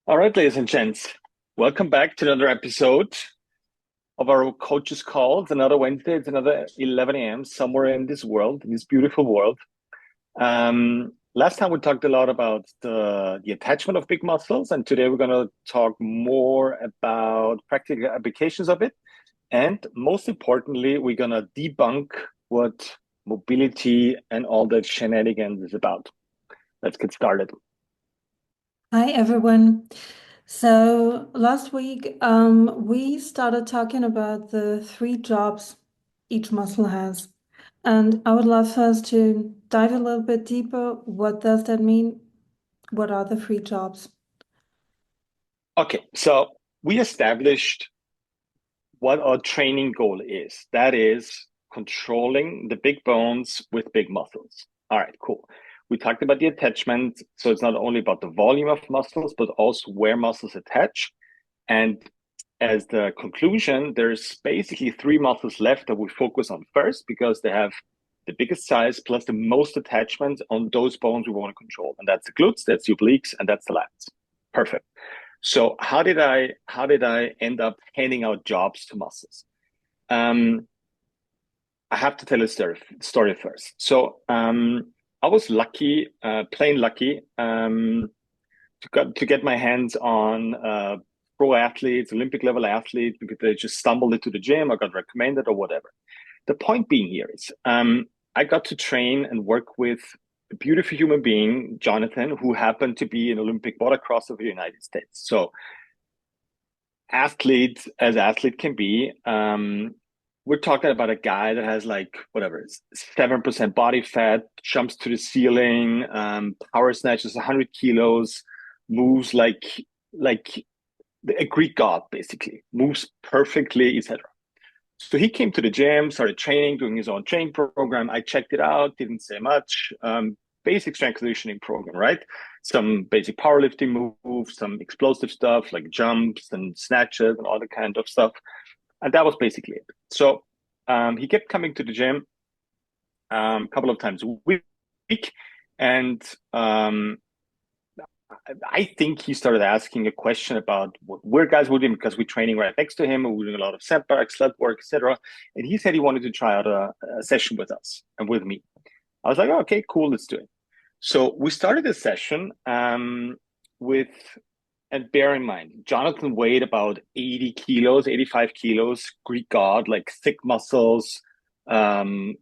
All right, ladies and gents, welcome back to another episode of our coaches call. It's another Wednesday. It's another 11 a.m. somewhere in this world, in this beautiful world. Last time we talked a lot about the attachment of big muscles, and today we're going to talk more about practical applications of it. And most importantly, we're going to debunk what mobility and all that shenanigans is about. Let's get started. Hi, everyone. So last week, we started talking about the three jobs each muscle has. And I would love for us to dive a little bit deeper. What does that mean? What are the three jobs? Okay, so we established what our training goal is. That is controlling the big bones with big muscles. All right, cool. We talked about the attachment. So it's not only about the volume of muscles, but also where muscles attach. And as the conclusion, there's basically three muscles left that we focus on first because they have the biggest size plus the most attachment on those bones we want to control. And that's the glutes, that's the obliques, and that's the lats. Perfect. So how did I end up handing out jobs to muscles? Um, I have to tell a story first. I was lucky, plain lucky, to get my hands on pro athletes, Olympic level athletes, because they just stumbled into the gym or got recommended or whatever. The point being here is I got to train and work with a beautiful human being, Jonathan, who happened to be an Olympic motocrosser of the United States. So athlete as athlete can be. We're talking about a guy that has like whatever 7% body fat, jumps to the ceiling, power snatches 100 kilos, moves like a Greek god, basically moves perfectly, etc. So he came to the gym, started training, doing his own training program. I checked it out, didn't say much. Basic strength conditioning program, right? Some basic powerlifting moves, some explosive stuff like jumps and snatches and all that kind of stuff. And that was basically it. So he kept coming to the gym a couple of times a week. And I think he started asking a question about where guys would him because we're training right next to him and we're doing a lot of setbacks, sled work, etc. And he said he wanted to try out a session with us and with me. I was like, oh, okay, cool, let's do it. So we started a session with, and bear in mind, Jonathan weighed about 80 kilos, 85 kilos, Greek god, like thick muscles, round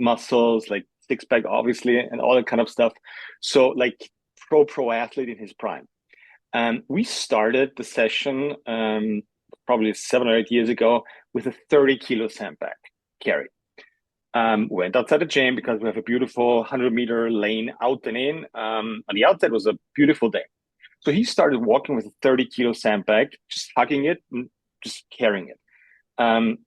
muscles, like six pack, obviously, and all that kind of stuff. So, like, pro athlete in his prime. And we started the session probably 7 or 8 years ago with a 30-kilo sandbag carry. Went outside the gym because we have a beautiful 100-meter lane out and in. On the outside was a beautiful day. So he started walking with a 30-kilo sandbag, just hugging it and just carrying it. Um,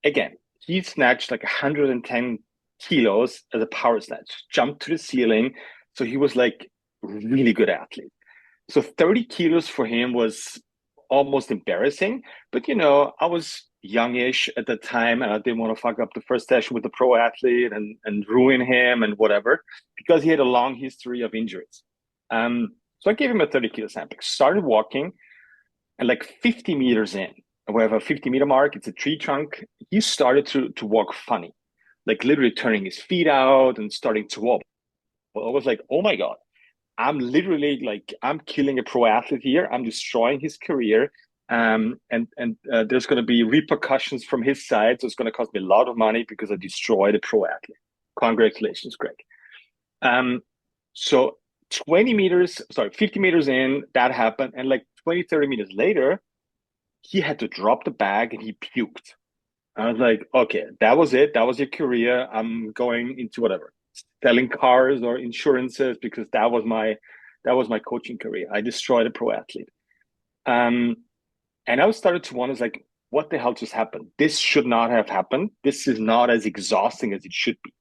Again, he snatched like 110 kilos as a power snatch, jumped to the ceiling. So he was like really good athlete. So 30 kilos for him was almost embarrassing. But I was youngish at the time and I didn't want to fuck up the first session with the pro athlete and ruin him and whatever, because he had a long history of injuries. So I gave him a 30-kilo sandbag, started walking, and like 50 meters in, we have a 50-meter mark, it's a tree trunk. He started to walk funny, like literally turning his feet out and starting to walk. I was like, oh my God, I'm literally like, I'm killing a pro athlete here. I'm destroying his career. And there's going to be repercussions from his side. So it's going to cost me a lot of money because I destroyed a pro athlete. Congratulations, Greg. Um, so 20 meters, sorry, 50 meters in, that happened. And like 20, 30 meters later, he had to drop the bag and he puked. I was like, okay, that was it. That was your career. I'm going into whatever, selling cars or insurances because that was my coaching career. I destroyed a pro athlete. Um, and I started to wonder, like, what the hell just happened? This should not have happened. This is not as exhausting as it should be.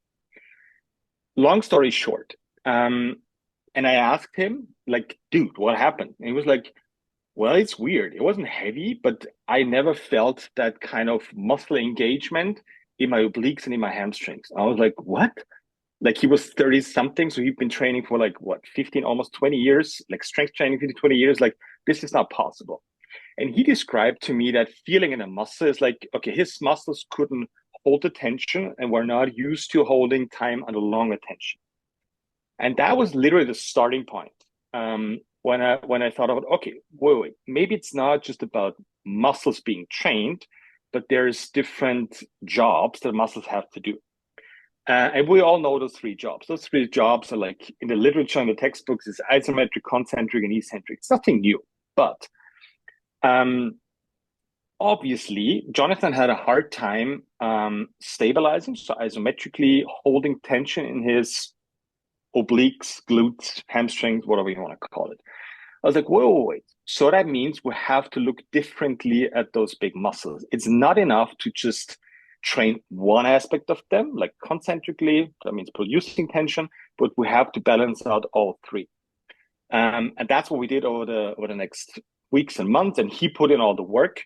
Long story short, and I asked him, like, dude, what happened? And he was like, well, it's weird. It wasn't heavy, but I never felt that kind of muscle engagement in my obliques and in my hamstrings. I was like, what? Like he was 30 something, so he'd been training for like what, 15, almost 20 years, like strength training 15, 20 years. Like this is not possible. And he described to me that feeling in a muscle is like, okay, his muscles couldn't hold the tension and were not used to holding time under long attention. And that was literally the starting point. When I thought about, okay, wait, maybe it's not just about muscles being trained, but there's different jobs that muscles have to do. And we all know those three jobs. Those three jobs are like in the literature and the textbooks is isometric, concentric, and eccentric. It's nothing new. But obviously, Jonathan had a hard time stabilizing, so isometrically holding tension in his obliques, glutes, hamstrings, whatever you want to call it. I was like, wait. So that means we have to look differently at those big muscles. It's not enough to just train one aspect of them, like concentrically, that means producing tension, but we have to balance out all three. And that's what we did over the next weeks and months. And he put in all the work.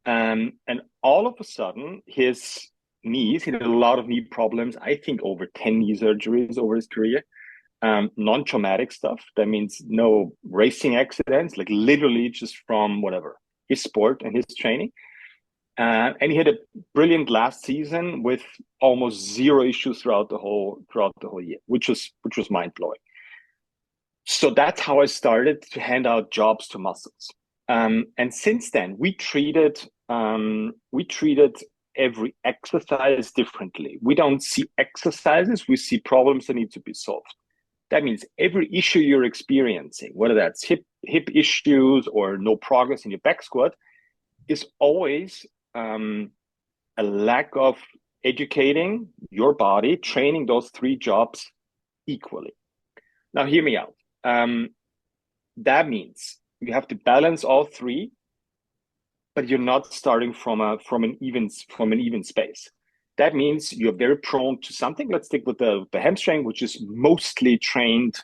And all of a sudden, his knees, he had a lot of knee problems, I think over 10 knee surgeries over his career. Non-traumatic stuff. That means no racing accidents, like literally just from whatever, his sport and his training. And he had a brilliant last season with almost zero issues throughout the whole year, which was mind blowing. So that's how I started to hand out jobs to muscles. And since then, we treated every exercise differently. We don't see exercises; we see problems that need to be solved. That means every issue you're experiencing, whether that's hip issues or no progress in your back squat, is always a lack of educating your body, training those three jobs equally. Now, hear me out. That means you have to balance all three, but you're not starting from an even space. That means you're very prone to something. Let's stick with the hamstring, which is mostly trained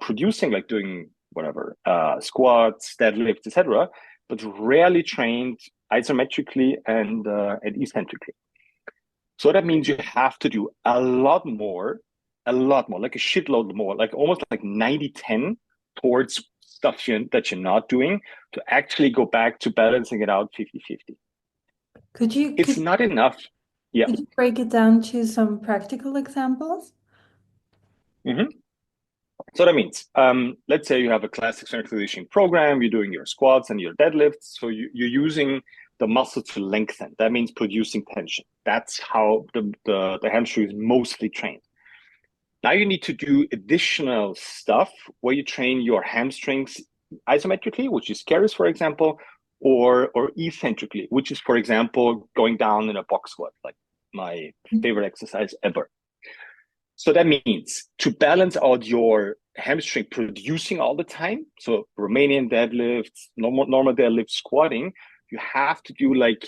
producing, like doing whatever, squats, deadlifts, etc., but rarely trained isometrically and eccentrically. So that means you have to do a lot more, like a shitload more, like almost like 90-10 towards stuff that you're not doing to actually go back to balancing it out 50-50. It's not enough. Yeah. Could you break it down to some practical examples? Mm-hmm. So that means, let's say you have a classic strength conditioning program, you're doing your squats and your deadlifts. So you're using the muscle to lengthen. That means producing tension. That's how the hamstring is mostly trained. Now you need to do additional stuff where you train your hamstrings isometrically, which is carries, for example, or eccentrically, which is, for example, going down in a box squat, like my favorite exercise ever. So that means to balance out your hamstring producing all the time, so Romanian deadlifts, normal deadlift, squatting, you have to do like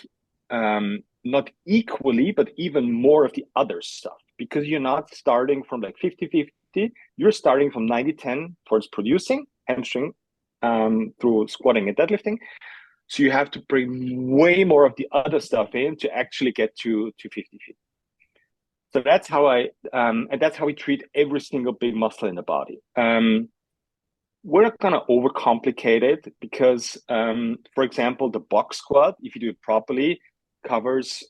not equally, but even more of the other stuff, because you're not starting from like 50-50, you're starting from 90-10 towards producing hamstring through squatting and deadlifting. So you have to bring way more of the other stuff in to actually get to 50-50. So that's how and that's how we treat every single big muscle in the body. We're not going to overcomplicate it because, for example, the box squat, if you do it properly, covers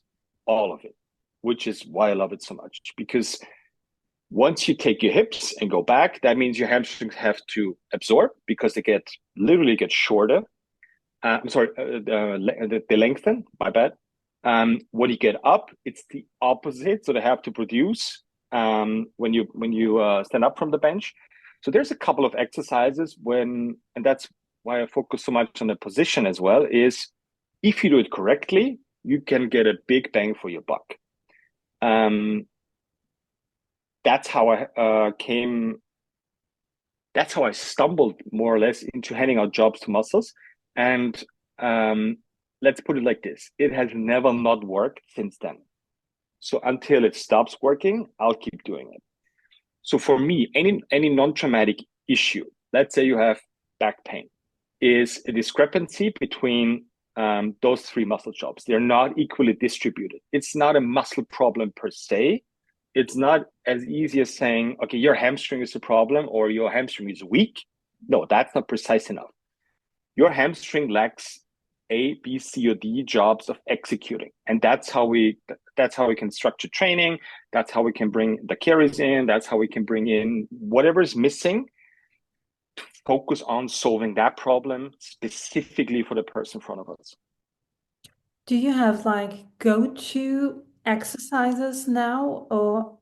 all of it, which is why I love it so much. Because once you take your hips and go back, that means your hamstrings have to absorb because they literally get shorter. I'm sorry, they lengthen, my bad. When you get up, it's the opposite. So they have to produce when you stand up from the bench. So there's a couple of exercises and that's why I focus so much on the position as well, is if you do it correctly, you can get a big bang for your buck. That's how I stumbled more or less into handing out jobs to muscles. And let's put it like this. It has never not worked since then. So until it stops working, I'll keep doing it. So for me, any non-traumatic issue, let's say you have back pain, is a discrepancy between those three muscle jobs. They're not equally distributed. It's not a muscle problem per se, it's not as easy as saying, okay, your hamstring is a problem or your hamstring is weak. No, that's not precise enough. Your hamstring lacks A, B, C, or D jobs of executing. And that's how we can structure training. That's how we can bring the carries in. That's how we can bring in whatever is missing to focus on solving that problem specifically for the person in front of us. Do you have like go-to exercises now or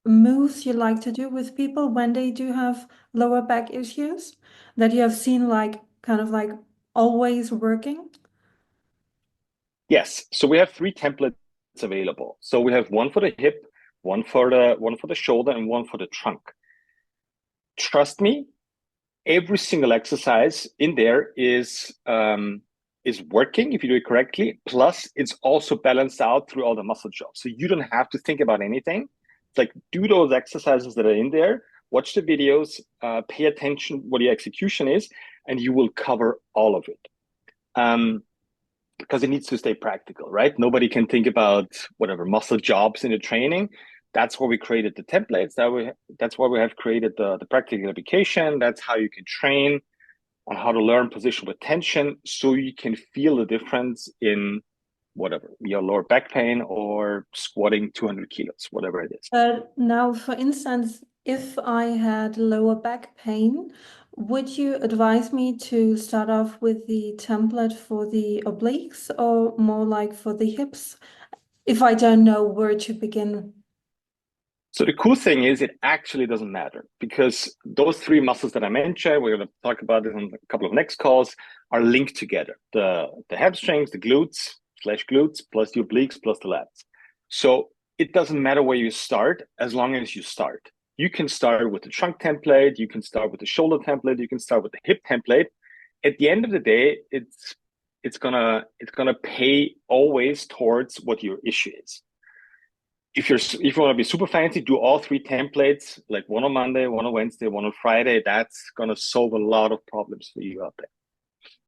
moves you like to do with people when they do have lower back issues that you have seen like kind of like always working? Yes. So we have three templates available. So we have one for the hip, one for the shoulder, and one for the trunk. Trust me, every single exercise in there is working if you do it correctly. Plus, it's also balanced out through all the muscle jobs. So you don't have to think about anything. It's like do those exercises that are in there, watch the videos, pay attention what the execution is, and you will cover all of it. Because it needs to stay practical, right? Nobody can think about whatever muscle jobs in the training. That's why we created the templates. That's why we have created the practical application. That's how you can train on how to learn position with tension, so you can feel the difference in whatever your lower back pain or squatting 200 kilos, whatever it is. Now, for instance, if I had lower back pain, would you advise me to start off with the template for the obliques or more like for the hips if I don't know where to begin? So the cool thing is it actually doesn't matter because those three muscles that I mentioned, we're going to talk about this on a couple of next calls, are linked together. The hamstrings, the glutes plus the obliques plus the lats. So it doesn't matter where you start as long as you start. You can start with the trunk template, you can start with the shoulder template, you can start with the hip template. At the end of the day, it's gonna pay always towards what your issue is. If you want to be super fancy, do all three templates, like one on Monday, one on Wednesday, one on Friday. That's gonna solve a lot of problems for you out there.